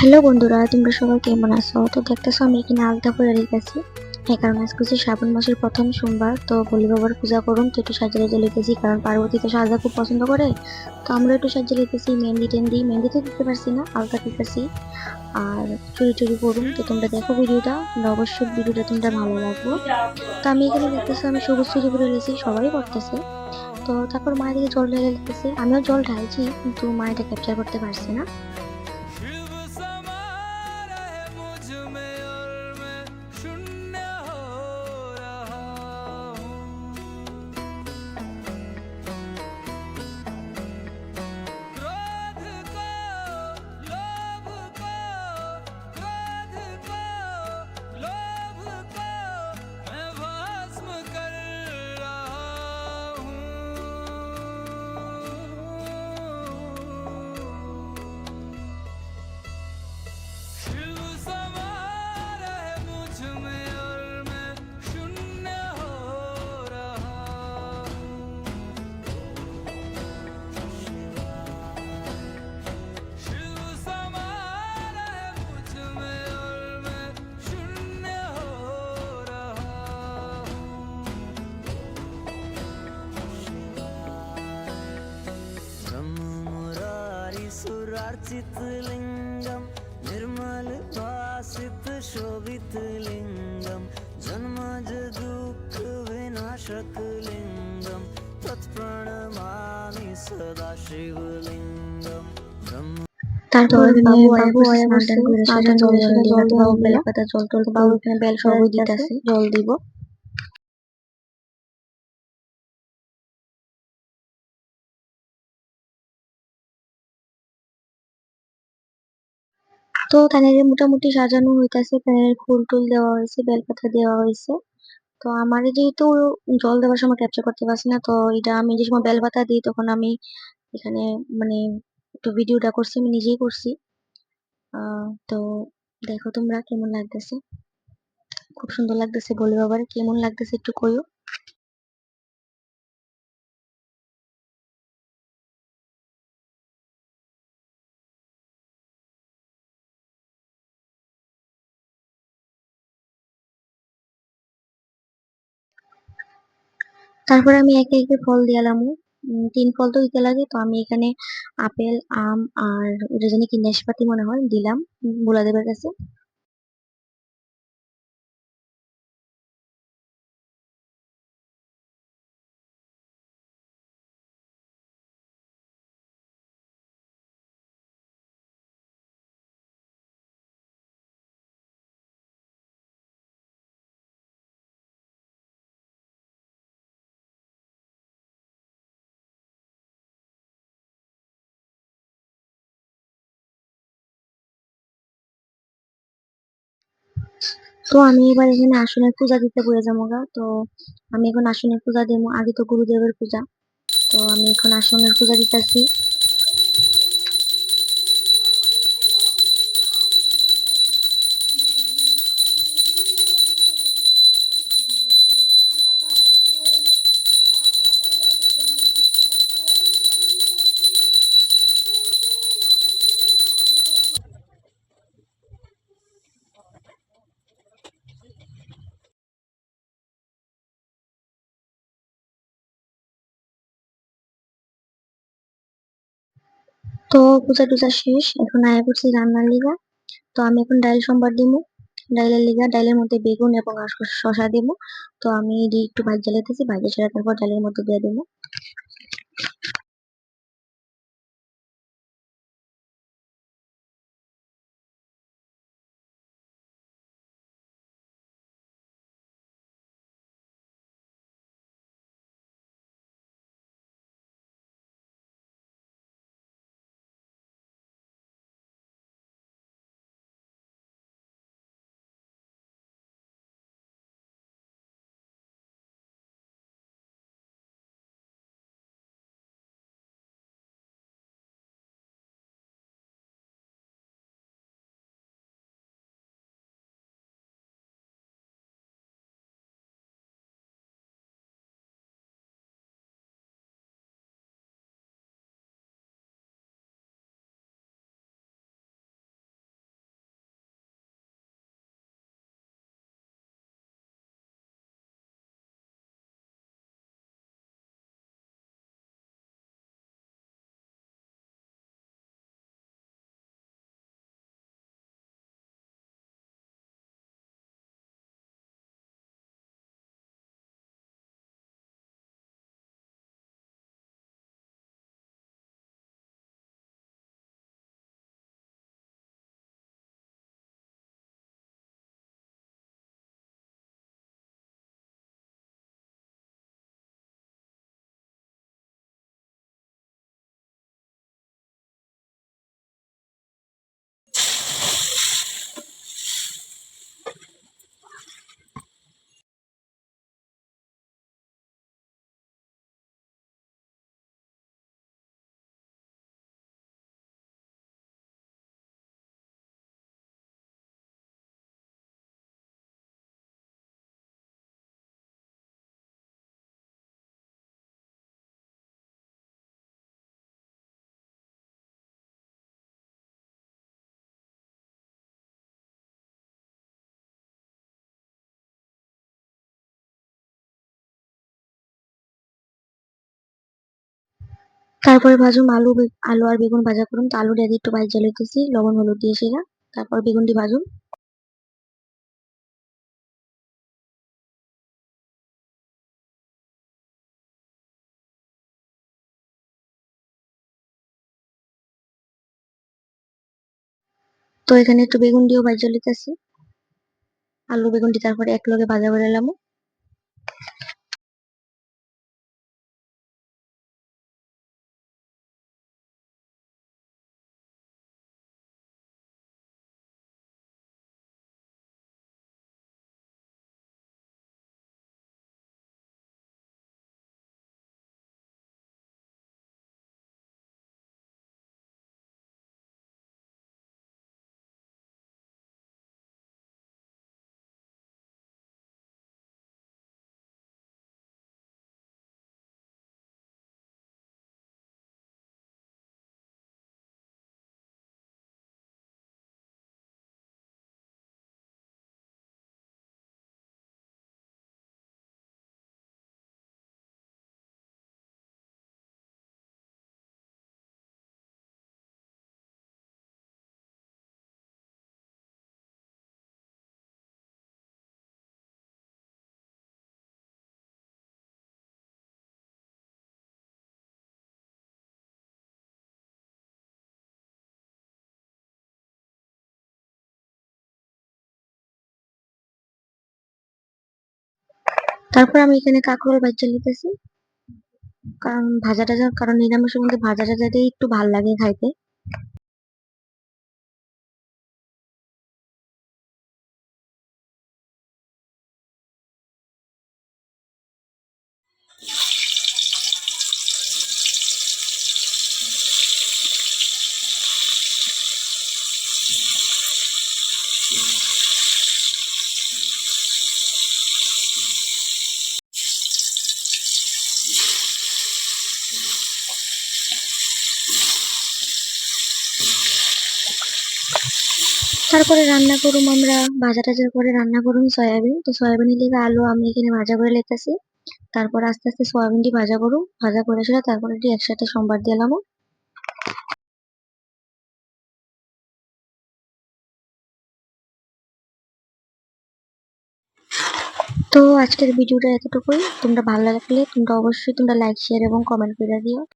Hello বন্ধুরা, তোমরা সবাই কেমন আছো? তো দেখতেছো আমি এখানে আলতা পরে রেখেছি। হ্যাঁ, কারণ আজকে হচ্ছে শ্রাবণ মাসের প্রথম সোমবার, তো বলি বাবার পূজা করুন, তো একটু সাজিয়ে রেখে লিখেছি, কারণ পার্বতী তো সাজা খুব পছন্দ করে। তো আমরা একটু সাজিয়ে লিখেছি, মেহেন্দি টেন্দি, মেহেন্দি তো দিতে পারছি না, আলতা দিতেছি। আর চুরি টুরি করুন। তো তোমরা দেখো ভিডিওটা, তোমরা অবশ্যই ভিডিওটা তোমরা ভালো লাগবে। তো আমি এখানে দেখতেছি আমি সবুজ চুরি করে রেখেছি, সবাই করতেছে। তো তারপর মায়ের দিকে জল ঢেলে লিখতেছি, আমিও জল ঢালছি, কিন্তু মা এটা ক্যাপচার করতে পারছে না। शिव समा रहे मुझ में और मैं शून्य हो रहा हूँ। क्रोध को लोभ को क्रोध को लोभ को मैं भस्म कर रहा हूँ। शिव समा रहे मुझ में और मैं शून्य हो रहा हूँ। शिव समा रहे मुझ में और मैं शून्य हो रहा हूँ। ब्रह्म मुरारी सुरार्चित लिंगम निर्मल भासित शोभित लिंगम जन्मज दुःख विनाशक लिंगम तत्प्रणमामि सदा शिवलिंगम ब्रह्म। তো তারপর এখানে বাবু আয়া বাবু পড়ছে, আয়া স্নান টান বসছে, করে স্নান সেটা টান জল করে জল সেটা জল দিবার, তো দেওয়া বাবু হবে। বেলা পাতা জল টল তো দিব, বাবু এখানে বেল সবই সবই দিতেছে, দিতেছে। জল দিব। তো তাদের মোটামুটি সাজানো হইতাছে, তাদের ফুল টুল দেওয়া হয়েছে, বেলপাতা দেওয়া হয়েছে। তো আমার যেহেতু জল দেওয়ার সময় ক্যাপচার করতে পারছি না, তো এটা আমি যে সময় বেলপাতা দিই তখন আমি এখানে মানে একটু ভিডিওটা করছি, আমি নিজেই করছি। তো দেখো তোমরা কেমন লাগতেছে। খুব সুন্দর লাগতেছে, বলি বাবার কেমন লাগতেছে একটু কইও। তারপর আমি একে একে ফল দিয়ালাম। ৩ ফল তো দিতে লাগে, তো আমি এখানে আপেল, আম আর ওটা জানি কি নাশপাতি মনে হয় দিলাম ভোলাদেবের কাছে। তো আমি এবার এখানে আসনের পূজা দিতে বলে যাবো গা। তো আমি এখন আসনের পূজা দেবো, আগে তো গুরুদেবের পূজা। তো আমি এখন আসনের পূজা দিতেছি। তো পূজা টুজা শেষ, এখন আয়া পড়ছি রান্নার লিগা। তো আমি এখন ডাইল সম্বার দিবো। ডাইলের লিগা ডাইলের মধ্যে বেগুন এবং শসা দেবো। তো আমি একটু ভাত জ্বালাইতেছি, ভাজা ছেড়ে তারপর ডালের মধ্যে দিয়ে দেবো। তারপরে ভাজুম আলু আর বেগুন ভাজা করুন। তো আলুটা দিয়ে একটু ভাইজা লইতেছি লবণ হলুদ দিয়ে সেরা। তারপর বেগুনটি ভাজুম। তো এখানে একটু বেগুন দিয়েও ভাজা লইতেছি। আলু বেগুনটি তারপরে একলগে ভাজা করে নিলাম। তারপর আমি এখানে কাঁকরোল ভাজা নিতেছি। কারণ ভাজা টাজা কারণ নিরামিষের মধ্যে ভাজা টাজা দিয়ে একটু ভাল লাগে খাইতে। তারপরে রান্না করুম আমরা ভাজা টাজার পরে রান্না করুম সয়াবিন। তো সয়াবিনের লিগে আলু আমি এখানে ভাজা করে লেতেছি। তারপর আস্তে আস্তে সয়াবিনটি ভাজা করুম। ভাজা করে সেটা তারপরে এটি একসাথে সম্বার দিলাম। তো আজকের ভিডিওটা এতটুকুই। তোমরা ভালো লাগলে তোমরা অবশ্যই লাইক শেয়ার এবং কমেন্ট করে দিও।